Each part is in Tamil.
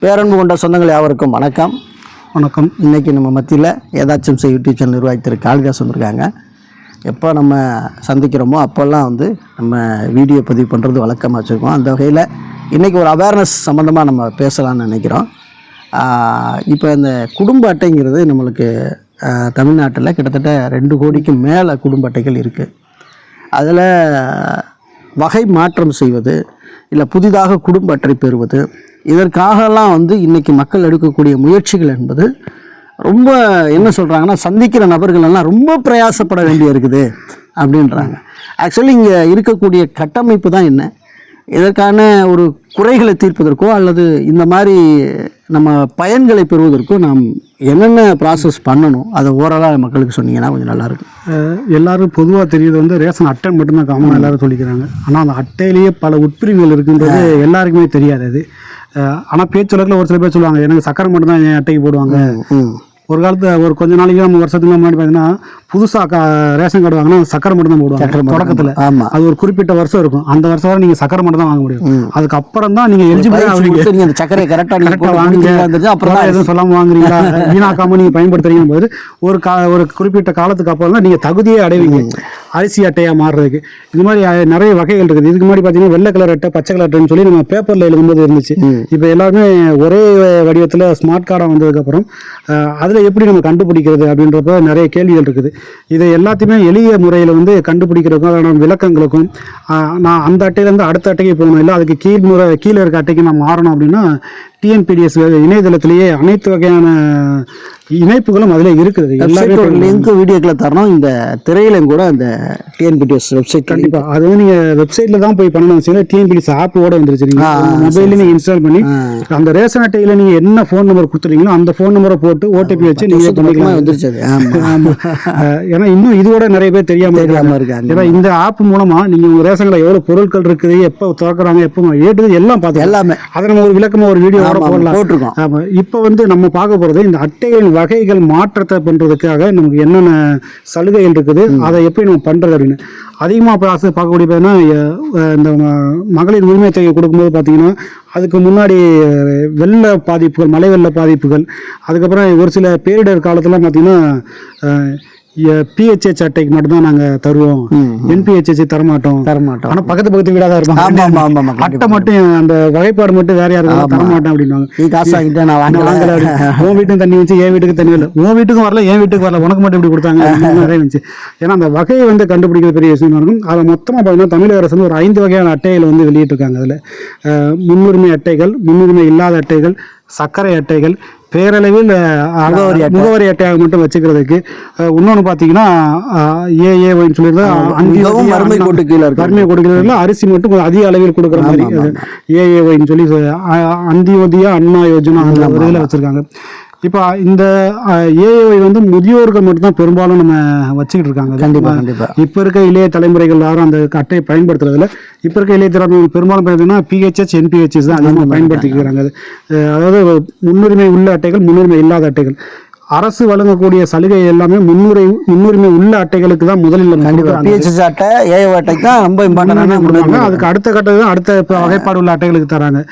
பேரன்பு கொண்ட சொந்தங்கள் யாவருக்கும் வணக்கம். வணக்கம். இன்றைக்கி நம்ம மத்தியில் ஏதாச்சும் செய் யூடியூப் சேனல் நிர்வாகி திரு காளிதாஸ் வந்திருக்காங்க. எப்போ நம்ம சந்திக்கிறோமோ அப்போல்லாம் நம்ம வீடியோ பதிவு பண்ணுறது வழக்கமாக வச்சுருக்கோம். அந்த வகையில் இன்றைக்கி ஒரு அவேர்னஸ் சம்மந்தமாக நம்ம பேசலாம்னு நினைக்கிறோம். இப்போ இந்த குடும்ப அட்டைங்கிறது நம்மளுக்கு தமிழ்நாட்டில் கிட்டத்தட்ட 2 கோடிக்கு மேலே குடும்ப அட்டைகள் இருக்குது. அதில் வகை மாற்றம் செய்வது இல்லை புதிதாக குடும்ப அட்டை பெறுவது இதற்காகலாம் இன்றைக்கி மக்கள் எடுக்கக்கூடிய முயற்சிகள் என்பது ரொம்ப என்ன சொல்கிறாங்கன்னா, சந்திக்கிற நபர்கள் எல்லாம் ரொம்ப பிரயாசப்பட வேண்டிய இருக்குது அப்படின்றாங்க. ஆக்சுவலி இங்கே இருக்கக்கூடிய கட்டமைப்பு தான் என்ன, இதற்கான ஒரு குறைகளை தீர்ப்பதற்கோ அல்லது இந்த மாதிரி நம்ம பயன்களை பெறுவதற்கோ நாம் என்னென்ன ப்ராசஸ் பண்ணணும், அதை ஓரளவு மக்களுக்கு சொன்னீங்கன்னா கொஞ்சம் நல்லாயிருக்கும். எல்லோரும் பொதுவாக தெரியுது ரேஷன் அட்டை மட்டும்தான் காமனாக எல்லோரும் சொல்லிக்கிறாங்க. ஆனால் அந்த அட்டையிலேயே பல உட்பிரிவுகள் இருக்குன்றது எல்லாருக்குமே தெரியாது. அது ஆனால் பேச்சுலக்கில் ஒரு சில பேர் சொல்லுவாங்க, எனக்கு சக்கரை மட்டும்தான் என் அட்டைக்கு போடுவாங்க. ஒரு காலத்தில் ஒரு கொஞ்ச நாளைக்கு நம்ம வருஷத்துக்கு முன்னாடி பார்த்தீங்கன்னா புதுசாக ரேஷன் கார்டு வாங்கினா சக்கரை மட்டும் தான் போடுவாங்க தொடக்கத்தில். அது ஒரு குறிப்பிட்ட வருஷம் இருக்கும். அந்த வருஷம் வரை நீங்கள் சக்கரை மட்டும் தான் வாங்க முடியும். அதுக்கப்புறம் தான் நீங்கள் எலிஜிபிள் ஆகுவீங்க. சக்கரை கரெக்டாக வாங்குங்க, அப்புறம் எதுவும் சொல்லாமல் வாங்குறீங்களா, வீணாக்காமல் நீங்கள் பயன்படுத்துறீங்க போது ஒரு குறிப்பிட்ட காலத்துக்கு அப்புறம் தான் நீங்கள் தகுதியே அடைவீங்க அரிசி அட்டையாக மாறுறதுக்கு. இந்த மாதிரி நிறைய வகைகள் இருக்குது. இதுக்கு முன்னாடி பார்த்தீங்கன்னா வெள்ளை கலர் அட்டை, பச்சை கலர் அட்டைன்னு சொல்லி நம்ம பேப்பரில் எழுதும்போது இருந்துச்சு. இப்போ எல்லாருமே ஒரே வடிவத்தில் ஸ்மார்ட் கார்டாக வந்ததுக்கப்புறம் அதில் எப்படி நம்ம கண்டுபிடிக்கிறது அப்படின்றப்ப நிறைய கேள்விகள் இருக்குது. இதை எல்லாத்தையுமே எளிய முறையில் கண்டுபிடிக்கிறதுக்கும் அதோட விளக்கங்களுக்கும் நான் அந்த அட்டையிலேருந்து அடுத்த அட்டைக்கு போகணும், இல்லை அதுக்கு கீழே இருக்க அட்டைக்கு நான் மாறணும் அப்படின்னா டிஎன்பிடிஎஸ் இணையதளத்திலேயே அனைத்து வகையான இணைப்புகளும் அதில் இருக்குது. எல்லாரும் லிங்க் வீடியோக்களை தரணும். இந்த திரையிலும் கூட அந்த டிஎன்பிடிஎஸ் வெப்சைட் கண்டிப்பாக அது நீங்கள் வெப்சைட்டில் தான் போய் பண்ணணும். வச்சுன்னா டிஎன்பிடிஎஸ் ஆப்போட வந்துருச்சு. நீங்கள் மொபைலில் நீங்கள் இன்ஸ்டால் பண்ணி அந்த ரேஷன் அட்டையில் நீங்கள் என்ன ஃபோன் நம்பர் கொடுத்துருக்கீங்களோ அந்த ஃபோன் நம்பரை போட்டு ஓடிபி வச்சு நீங்கள் பண்ணிக்கலாம். வந்துருச்சு. ஏன்னா இன்னும் இதோட நிறைய பேர் தெரியாமல் இருக்காங்க. ஏன்னா இந்த ஆப் மூலமாக நீங்கள் உங்கள் ரேஷன் கடையில் எவ்வளோ பொருட்கள் இருக்குது, எப்போ திறக்கிறாங்க, எப்போ ஏற்றுது எல்லாம் பார்த்து எல்லாமே அதை நம்ம ஒரு விளக்கமாக ஒரு வீடியோ போட்டுருக்கோம். ஆமாம். இப்போ நம்ம பார்க்க போகிறது இந்த அட்டைகளின் வகைகள் மாற்றத்தை பண்ணுறதுக்காக நமக்கு என்னென்ன சலுகைகள் இருக்குது, அதை எப்படி நம்ம பண்ணுறது அப்படின்னு அதிகமாக பார்க்கக்கூடிய பார்த்தீங்கன்னா இந்த மகளிர் உரிமை தொகை கொடுக்கும்போது பார்த்தீங்கன்னா அதுக்கு முன்னாடி வெள்ள பாதிப்புகள், மழை வெள்ள பாதிப்புகள், அதுக்கப்புறம் ஒரு சில பேரிடர் காலத்தில் பார்த்தீங்கன்னா பிஹெச்ஹெச் அட்டைக்கு மட்டும்தான் நாங்கள் தருவோம், என்பிஹெச்ஹெச் தரமாட்டோம். ஆனால் பக்கத்து வீடாக தான் இருப்பாங்க. அட்டை மட்டும் அந்த வகைப்பாடு மட்டும் வேற யாரும் தரமாட்டேன் அப்படின்னாங்க. உன் வீட்டுக்கு தண்ணி வச்சு என் வீட்டுக்கு தண்ணி இல்லை, உன் வீட்டுக்கும் வரல என் வீட்டுக்கு வரல, உனக்கு மட்டும் இப்படி கொடுத்தாங்க நிறைய இருந்துச்சு. ஏன்னா அந்த வகையை கண்டுபிடிக்கிற பெரிய விஷயம் இருக்கும். அதை மொத்தமாக பார்த்தீங்கன்னா தமிழக அரசு ஒரு 5 வகையான அட்டைகளை வெளியிட்டிருக்காங்க. அதில் முன்னுரிமை அட்டைகள், முன்னுரிமை இல்லாத அட்டைகள், சர்க்கரை அட்டைகள், பேரளவில் முகவரி அட்டையாக மட்டும் வச்சுக்கிறதுக்கு. இன்னொன்று பார்த்தீங்கன்னா ஏஏஒய்னு சொல்லியிருந்தா வறுமை கொடுக்கல அரிசி மட்டும் அதிக அளவில் கொடுக்குற மாதிரி ஏஏஒய்னு சொல்லி அந்தியோதயா அண்ணா யோஜனா அந்த ஒரு இதில் வச்சுருக்காங்க. இப்போ இந்த ஏஏஒய் முதியோர்கள் மட்டும்தான் பெரும்பாலும் நம்ம வச்சுக்கிட்டு இருக்காங்க. கண்டிப்பாக இப்போ இருக்க இளைய தலைமுறைகள் யாரும் அந்த அட்டையை பயன்படுத்துறதில்ல. இப்போ இருக்க இளைய தலைமுறை பெரும்பாலும் பார்த்தீங்கன்னா பிஹெச்ஹெச், என்பிஹெச்எஸ் தான் அதிகமாக பயன்படுத்திக்கிறாங்க. அதாவது முன்னுரிமை உள்ள அட்டைகள், முன்னுரிமை இல்லாத அட்டைகள். அரசு வழங்கக்கூடிய சலுகை எல்லாமே முன்னுரிமை உள்ள அட்டைகளுக்கு தான் முதலில். பிஹெச்ஹெச் அட்டை, ஏஏஒய் அட்டைக்கு தான் ரொம்ப இம்பார்ட்டன்டான கொடுப்பாங்க. அதுக்கு அடுத்த கட்டத்தில் தான் அடுத்த வகைப்பாடு உள்ள அட்டைகளுக்கு தராங்க.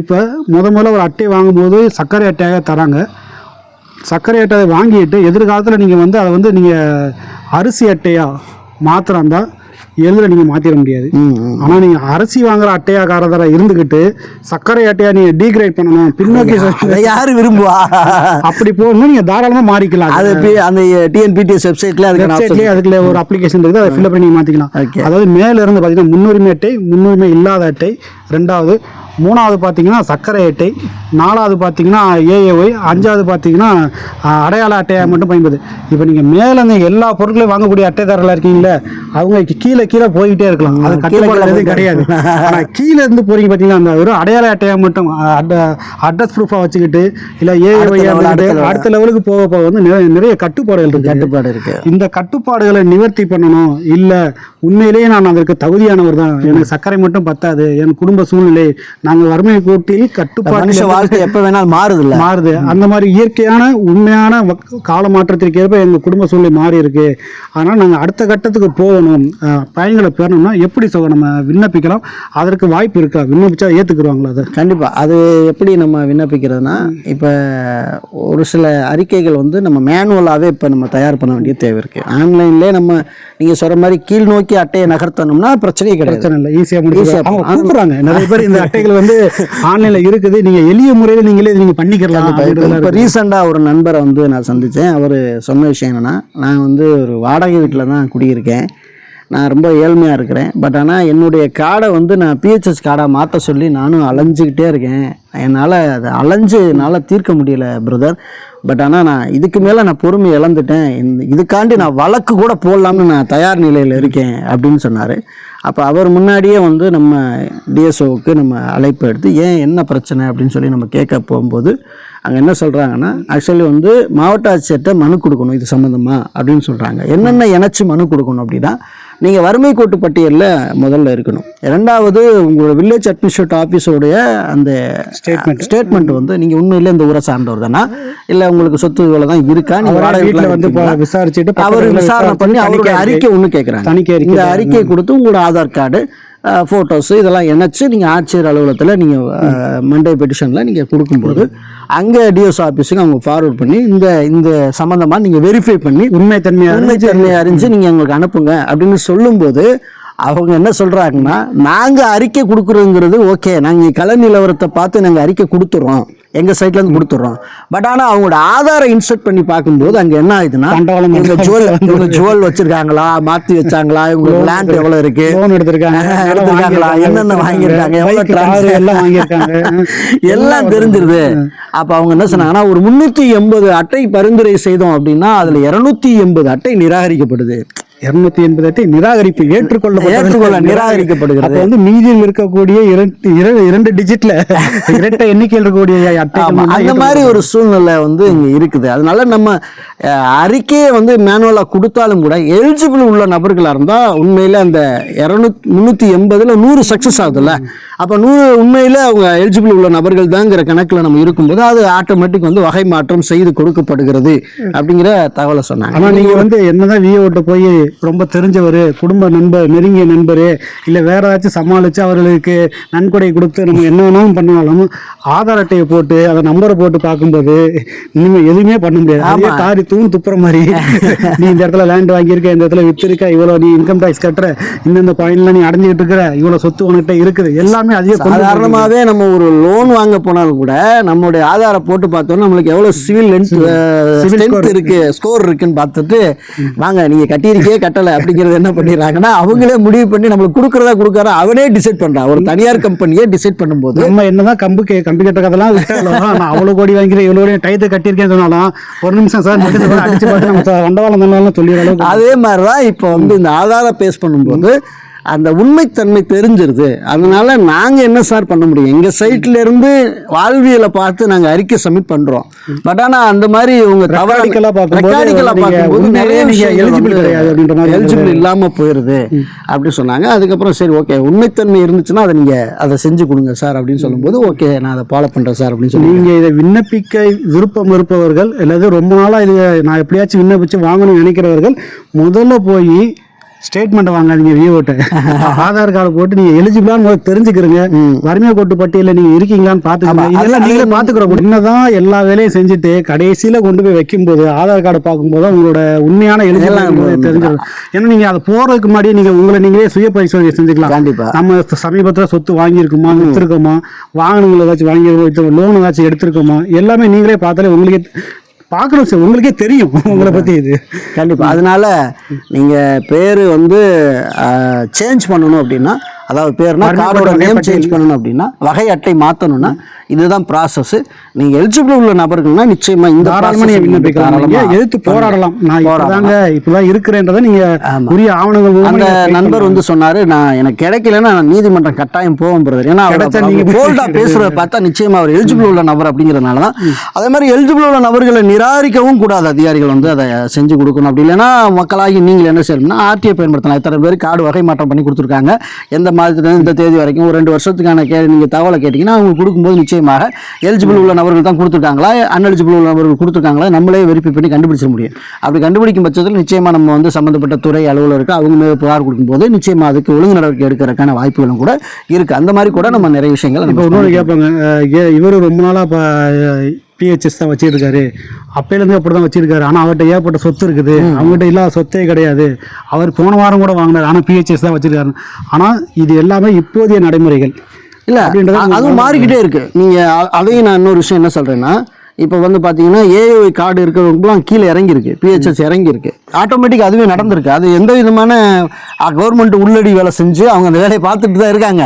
இப்போ முதல்ல ஒரு அட்டை வாங்கும்போது சர்க்கரை அட்டையாக தராங்க. சர்க்கரை அட்டையை வாங்கிட்டு எதிர்காலத்தில் நீங்கள் அதை நீங்கள் அரிசி அட்டையாக மாத்திரம் எதில் நீங்கள் மாற்றிட முடியாது. ஆனால் நீங்கள் அரிசி வாங்குற அட்டையாக்காரதர இருந்துக்கிட்டு சர்க்கரை அட்டையா நீங்கள் டீக்ரேட் பண்ணணும், பின்னோக்கி யாரு விரும்புவா, அப்படி போகணும் நீங்கள் தாராளமாக மாறிக்கலாம். அது அந்த டிஎன்பிடிஎஸ் வெப்சைட்லேயே அதுக்குள்ள ஒரு அப்ளிகேஷன் இருக்குது, அதை ஃபில்அப் பண்ணி நீங்கள் மாற்றிக்கலாம். அதாவது மேலே இருந்து பார்த்தீங்கன்னா முன்னுரிமை அட்டை, முன்னுரிமை இல்லாத அட்டை, 2வது, 3வது பார்த்தீங்கன்னா சர்க்கரை அட்டை, 4வது பார்த்தீங்கன்னா ஏஏஒய், 5வது பார்த்தீங்கன்னா அடையாள அட்டையாக மட்டும் பயன்படுது. இப்போ நீங்கள் மேலே எல்லா பொருட்களையும் வாங்கக்கூடிய அட்டைதாரர்களாக இருக்கீங்களே அவங்க கீழே போய்கிட்டே இருக்கலாம். அது கட்டுப்பாடு எதுவும் கிடையாது. ஆனால் கீழே இருந்து போகிறீங்க பார்த்தீங்கன்னா அந்த ஒரு அடையாள அட்டையாக மட்டும் அட்ரஸ் ப்ரூஃபாக வச்சுக்கிட்டு இல்லை ஏஏஒய் அடுத்த லெவலுக்கு போக நிறைய கட்டுப்பாடுகள் இருக்கு. இந்த கட்டுப்பாடுகளை நிவர்த்தி பண்ணணும். இல்லை உண்மையிலேயே நான் அதற்கு தகுதியானவர் தான், எனக்கு சர்க்கரை மட்டும் பத்தாது, என் குடும்ப சூழ்நிலை, நாங்கள் வறுமை கோட்டில் மனுஷ கட்டுப்பாடு வாழ்க்கை எப்போ வேணாலும் மாறுது. அந்த மாதிரி இயற்கையான உண்மையான கால மாற்றத்திற்கு ஏற்ப எங்கள் குடும்ப சூழ்நிலை மாறி இருக்கு. அதனால் நாங்கள் அடுத்த கட்டத்துக்கு போகணும், பயன்களை பெறணும்னா எப்படி நம்ம விண்ணப்பிக்கலாம், அதற்கு வாய்ப்பு இருக்கா, விண்ணப்பிச்சா ஏற்றுக்குருவாங்களா? அதை கண்டிப்பாக அது எப்படி நம்ம விண்ணப்பிக்கிறதுனா, இப்போ ஒரு சில அறிக்கைகள் வந்து நம்ம மேனுவலாகவே இப்போ நம்ம தயார் பண்ண வேண்டிய தேவை இருக்குது. ஆன்லைன்லேயே நம்ம நீங்கள் சொல்கிற மாதிரி கீழ் நோக்கி அட்டையை நகர்த்தணும்னா பிரச்சனையே கிடையாது, பிரச்சனை இல்லை, ஈஸியாக முடிச்சு கூப்பிட்றாங்க. நிறைய பேர் இந்த அட்டைகள் வந்து ஆன்லைனில் இருக்குது, நீங்கள் எளிய முறையில் நீங்கள் பண்ணிக்கலாம். இப்போ ரீசெண்டாக ஒரு நண்பரை வந்து நான் சந்தித்தேன். அவர் சொன்ன விஷயம் என்னென்னா, நான் வந்து ஒரு வாடகை வீட்டில் தான் குடியிருக்கேன், நான் ரொம்ப ஏழ்மையாக இருக்கிறேன். பட் ஆனால் என்னுடைய கார்டை வந்து நான் பிஹெச்எஸ் கார்டாக மாற்ற சொல்லி நானும் அலைஞ்சிக்கிட்டே இருக்கேன். என்னால் அதை என்னால் தீர்க்க முடியல பிரதர். பட் ஆனால் நான் இதுக்கு மேலே நான் பொறுமை இழந்துட்டேன், இதுக்காண்டி நான் வழக்கு கூட போடலாம்னு நான் தயார் நிலையில் இருக்கேன் அப்படின்னு சொன்னார். அப்போ அவர் முன்னாடியே வந்து நம்ம டிஎஸ்ஓவுக்கு நம்ம அழைப்பு எடுத்து ஏன் என்ன பிரச்சனை அப்படின்னு சொல்லி நம்ம கேட்க போகும்போது அங்கே என்ன சொல்கிறாங்கன்னா, ஆக்சுவலி வந்து மாவட்ட ஆட்சியர்கிட்ட மனு கொடுக்கணும் இது சம்மந்தமாக அப்படின்னு சொல்கிறாங்க. என்னென்ன இணைச்சி மனு கொடுக்கணும் அப்படின்னா, நீங்கள் வறுமை கோட்டு பட்டியலில் முதல்ல இருக்கணும். இரண்டாவது உங்களோட வில்லேஜ் அட்மினிஸ்ட்ரேட்டிவ் ஆஃபீஸோடைய அந்த ஸ்டேட்மெண்ட் வந்து நீங்கள் உண்மையிலே இந்த ஊரை சார்ந்தவர் தானா, இல்லை உங்களுக்கு சொத்துக்களை தான் இருக்கா, நீங்கள் வாடகை வீட்டில் வந்து விசாரிச்சுட்டு அவர் விசாரணை பண்ணி அவருடைய அறிக்கை ஒன்று கேட்குறாங்க. இந்த அறிக்கையை கொடுத்து உங்களோட ஆதார் கார்டு, ஃபோட்டோஸு இதெல்லாம் இணைச்சி நீங்கள் ஆட்சியர் அலுவலகத்தில் நீங்கள் மண்டே பெட்டிஷனில் நீங்கள் கொடுக்கும்போது அங்கே டிஎஸ் ஆஃபீஸுக்கு அவங்க ஃபார்வர்ட் பண்ணி இந்த சம்மந்தமாக நீங்கள் வெரிஃபை பண்ணி உண்மைத்தன்மையை அறிஞ்சு நீங்கள் எங்களுக்கு அனுப்புங்க அப்படின்னு சொல்லும்போது அவங்க என்ன சொல்கிறாங்கன்னா, நாங்கள் அறிக்கை கொடுக்குறோங்கிறது ஓகே, நாங்கள் கள நிலவரத்தை பார்த்து நாங்கள் அறிக்கை கொடுத்துட்றோம், எங்கள் சைட்லேருந்து கொடுத்துட்றோம். பட் ஆனால் அவங்களோட ஆதாரை இன்சர்ட் பண்ணி பார்க்கும்போது அங்கே என்ன ஆகுதுன்னா, இவங்க ஜுவல் வச்சுருக்காங்களா, மாற்றி வச்சாங்களா, இவங்க லேண்ட் எவ்வளோ இருக்குது, லோன் எடுத்திருக்காங்களா, என்னென்ன வாங்கியிருக்காங்க, எவ்வளோ எல்லாம் வாங்கியிருக்காங்க, எல்லாம் தெரிஞ்சிருது. அப்போ அவங்க என்ன சொன்னாங்கன்னா, ஒரு 380 அட்டை பரிந்துரை செய்தோம் அப்படின்னா அதில் 280 அட்டை நிராகரிக்கப்படுது. 280 அட்டை நிராகரிப்பு நிராகரிக்கப்படுகிறது. அப்போ வந்து மீதியில் இருக்கக்கூடிய 2 டிஜிட்ல இரட்டை எண்ணிக்கையில் இருக்கக்கூடிய அட்டை அந்த மாதிரி ஒரு சூழ்நிலை வந்து இங்க இருக்குது. அதனால நம்ம அறிக்கையை வந்து மேனுவலா கொடுத்தாலும் கூட எலிஜிபிள் உள்ள நபர்களா இருந்தா உண்மையில அந்த 380ல 100 சக்சஸ் ஆகுதுல்ல. அப்ப 100 உண்மையில அவங்க எலிஜிபிள் உள்ள நபர்கள் தாங்கிற கணக்குல நம்ம இருக்கும்போது அது ஆட்டோமேட்டிக் வந்து வகை மாற்றம் செய்து கொடுக்கப்படுகிறது அப்படிங்கிற தகவலை சொன்னாங்க. ஆனா நீங்க வந்து என்னதான் விஓட்ட போய் ரொம்ப தெரிஞ்சவர், குடும்ப நண்பர், நெருங்கிய நண்பர், இல்லை வேற ஏதாச்சும் சமாளித்து அவர்களுக்கு நன்கொடை கொடுத்து நம்ம என்ன வேணாலும் பண்ணாலும் ஆதார் அட்டையை போட்டு அதை நம்பரை போட்டு பார்க்கும்போது இனிமேல் எதுவுமே பண்ண முடியாது. அதே காரி தூண் துப்புற மாதிரி நீ இந்த இடத்துல லேண்ட் வாங்கியிருக்க, இந்த இடத்துல விற்றுருக்க, இவ்வளோ நீ இன்கம் டேக்ஸ் கட்டுற, இந்தந்த பாயிண்ட்ல நீ அடைஞ்சிக்கிட்டு இருக்கிற, இவ்வளோ சொத்து உனக்கிட்ட இருக்குது, எல்லாமே அதே சாதாரணமாகவே நம்ம ஒரு லோன் வாங்க போனாலும் கூட நம்மளுடைய ஆதாரை போட்டு பார்த்தோம்னா நம்மளுக்கு எவ்வளோ சிவில் லென்த் இருக்கு, ஸ்கோர் இருக்குன்னு பார்த்துட்டு வாங்க நீங்கள் கட்டியிருக்கே கட்டலை அப்படிங்கிறது என்ன பண்ணிடுறாங்கன்னா அவங்களே முடிவு பண்ணி நம்மளுக்கு கொடுக்குறதா அவனே டிசைட் பண்ணுறான். ஒரு தனியார் கம்பெனியே டிசைட் பண்ணும்போது நம்ம என்னதான் கம்பு கட்ட கதெல்லாம் நான் அவ்வளோ கோடி வாங்கிக்கிறேன், இவ்வளோ டயத்தை கட்டியிருக்கேன்னு சொன்னாலும் ஒரு நிமிஷம் சார் அடிச்சு பார்த்து நம்ம வண்டவாளம் தானே சொல்லிடுறோம். அதே மாதிரி தான் இப்போ வந்து இந்த ஆதாரை பேஸ் பண்ணும்போது அந்த உண்மைத்தன்மை தெரிஞ்சிருது. அதனால நாங்கள் என்ன சார் பண்ண முடியும், எங்கள் சைட்ல இருந்து வாழ்வியலை பார்த்து நாங்கள் அறிக்கை சப்மிட் பண்ணுறோம். பட் ஆனால் அந்த மாதிரி உங்க ரெக்கார்டிக்கலாக பார்க்கும்போது நிறைய எலிஜிபிள் இல்லாமல் போயிடுது அப்படி சொன்னாங்க. அதுக்கப்புறம் சரி ஓகே உண்மைத்தன்மை இருந்துச்சுன்னா அதை செஞ்சு கொடுங்க சார் அப்படின்னு சொல்லும்போது ஓகே நான் அதை ஃபாலோ பண்ணுறேன் சார் அப்படின்னு சொல்லி. நீங்கள் இதை விண்ணப்பிக்க விருப்பம் இருப்பவர்கள் அல்லது ரொம்ப நாளாக இது நான் எப்படியாச்சும் விண்ணப்பிச்சு வாங்கணும்னு நினைக்கிறவர்கள் முதல்ல போய் ஸ்டேட்மெண்ட் வாங்காதீங்க, விஓட்ட ஆதார் கார்டு போட்டு நீங்க எலிஜிபிளான்னு தெரிஞ்சுக்கிறீங்க, வறுமை கோட்டு பட்டியலில் நீங்க இருக்கீங்களான்னு பாத்துக்கோங்க. இதெல்லாம் நீங்களே பாத்துக்கிறோம். என்னதான் எல்லா வேலையும் செஞ்சுட்டு கடைசியில கொண்டு போய் வைக்கும்போது ஆதார் கார்டு பார்க்கும்போது உங்களோட உண்மையான எலிஜிபிள் தெரிஞ்சிடும். ஏன்னா நீங்க அதை போறதுக்கு முன்னாடி நீங்க உங்களை நீங்களே சுய பரிசோதனை செஞ்சுக்கலாம். கண்டிப்பா நம்ம சமீபத்தில் சொத்து வாங்கியிருக்கோமா, வித்துருக்கோமா, வாகனங்கள் ஏதாச்சும் வாங்கி லோன் ஏதாச்சும் எடுத்திருக்கோமா, எல்லாமே நீங்களே பார்த்தாலே உங்களுக்கே பார்க்கணும் சார், உங்களுக்கே தெரியும் உங்களை பற்றி இது. கண்டிப்பாக அதனால நீங்கள் பேர் வந்து சேஞ்ச் பண்ணணும் அப்படின்னா, அதாவது பேர்னா கார்டோட நேம் சேஞ்ச் பண்ணணும் அப்படின்னா, வகை அட்டை மாற்றணும்னா இதுதான் ப்ராசஸ். நீங்கள் எலிஜிபிள் உள்ள நபர்கள்னா நிச்சயமாக இந்த தாராளமாக நீங்கள் விண்ணப்பிக்கலாம், நீங்கள் எதிர்த்து போராடலாம். நான் இப்போதான் இருக்கிறேன்றதை நீங்கள் உரிய ஆவணங்கள் அந்த நண்பர் வந்து சொன்னார், நான் எனக்கு கிடைக்கலன்னா நான் நீதிமன்றம் கட்டாயம் போவோம் பிரதர். ஏன்னா நீங்கள் போல்டாக பேசுகிறத பார்த்தா நிச்சயமாக அவர் எலிஜிபிள் உள்ள நபர் அப்படிங்கிறதுனால தான். அதே மாதிரி எலிஜிபிள் உள்ள நபர்களை நிராகரிக்கவும் கூடாது, அதிகாரிகள் வந்து அதை செஞ்சு கொடுக்கணும். அப்படி இல்லைன்னா மக்களாகி நீங்கள் என்ன செய்யணும்னா ஆர்டிஐ பயன்படுத்தலாம். இத்தனை பேர் கார்டு வகை மாற்றம் பண்ணி கொடுத்துருக்காங்க, எந்த மாதத்துலேருந்து இந்த தேதி வரைக்கும் ஒரு 2 வருஷத்துக்கான நீங்கள் தகவலை கேட்டிங்கன்னா அவங்க கொடுக்கும்போது நிச்சயமாக எலிஜிபிள் உள்ள நபர்கள் தான் கொடுத்துருக்காங்களா, அன்எலிஜிபிள் உள்ள நபர்கள் கொடுத்துருக்காங்களா நம்மளே வெரிஃபை பண்ணி கண்டுபிடிச்சிட முடியும். அப்படி கண்டுபிடிக்கும் பட்சத்தில் நிச்சயமாக நம்ம வந்து சம்மந்தப்பட்ட துறை அலுவலருக்கு அவங்க மேலே புகார் கொடுக்கும்போது நிச்சயமாக அதுக்கு ஒழுங்கு நடவடிக்கை எடுக்கிறதுக்கான வாய்ப்புகளும் கூட இருக்குது. அந்த மாதிரி கூட நம்ம நிறைய விஷயங்கள் இப்போ இன்னொன்று கேட்பாங்க, இவர் ரொம்ப நாளாக பிஹெச்எஸ் தான் வச்சுருக்காரு, அப்பையிலேருந்து அப்படி தான் வச்சிருக்காரு, ஆனால் அவர்கிட்ட ஏற்பட்ட சொத்து இருக்குது, அவங்ககிட்ட இல்லாத சொத்தே கிடையாது, அவர் போன வாரம் கூட வாங்கினார், ஆனால் பிஹெச்எஸ் தான் வச்சிருக்காரு. ஆனால் இது எல்லாமே இப்போதைய நடைமுறைகள் இல்லை, அதுவும் மாறிக்கிட்டே இருக்கு. நீங்கள் அதையும் நான் இன்னொரு விஷயம் என்ன சொல்கிறேன்னா, இப்போ வந்து பார்த்தீங்கன்னா ஏஐ கார்டு இருக்கிறவங்களுக்குலாம் கீழே இறங்கியிருக்கு, பிஹெச்எஸ் இறங்கியிருக்கு, ஆட்டோமேட்டிக் அதுவே நடந்திருக்கு. அது எந்த விதமான கவர்மெண்ட் உள்ளடி வேலை செஞ்சு அவங்க அந்த வேலையை பார்த்துட்டு தான் இருக்காங்க.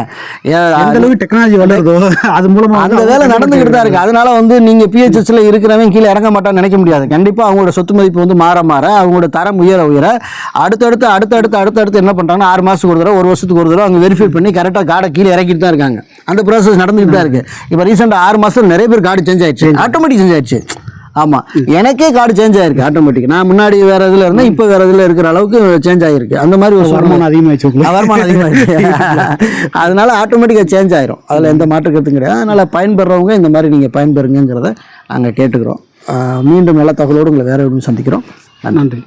டெக்னாலஜி வளருதோ அது மூலமாக அந்த வேலை நடந்துக்கிட்டு தான் இருக்குது. அதனால வந்து நீங்கள் பிஹெச்எஸ்ல இருக்கிறவங்க கீழே இறங்க மாட்டான்னு நினைக்க முடியாது. கண்டிப்பாக அவங்களோட சொத்து மதிப்பு வந்து மாற மாற அவங்களோட தரம் உயர அடுத்தடுத்து என்ன பண்ணுறாங்கன்னா 6 மாதத்துக்கு ஒரு தடவை 1 வருஷத்துக்கு ஒரு தடவை அவங்க வெரிஃபை பண்ணி கரெக்டாக கார்டை கீழே இறக்கிட்டு தான் இருக்காங்க. அந்த ப்ராசஸ் நடந்துகிட்டு தான் இருக்குது. இப்போ ரீசெண்டாக 6 மாதத்தில் நிறைய பேர் கார்டு சேஞ்ச் ஆயிடுச்சு, ஆட்டோமேட்டிக் சேஞ்ச் ஆயிடுச்சு. ஆமாம், எனக்கே கார்டு சேஞ்ச் ஆயிருக்கு ஆட்டோமேட்டிக். நான் முன்னாடி வேறு இதில் இருந்தேன், இப்போ வேறு இதில் இருக்கிற அளவுக்கு சேஞ்ச் ஆகிருக்கு. அந்த மாதிரி ஒரு வருமானம் அதிகமாகிடுச்சு, அதனால ஆட்டோமேட்டிக்காக சேஞ்ச் ஆயிரும். அதில் எந்த மாற்று கருத்தும் கிடையாது. அதனால் பயன்பெறவங்க இந்த மாதிரி நீங்கள் பயன்பெறுங்கிறத நாங்கள் கேட்டுக்கிறோம். மீண்டும் நல்ல தகவலோடு உங்களை வேறு எதுவும் சந்திக்கிறோம். நன்றி.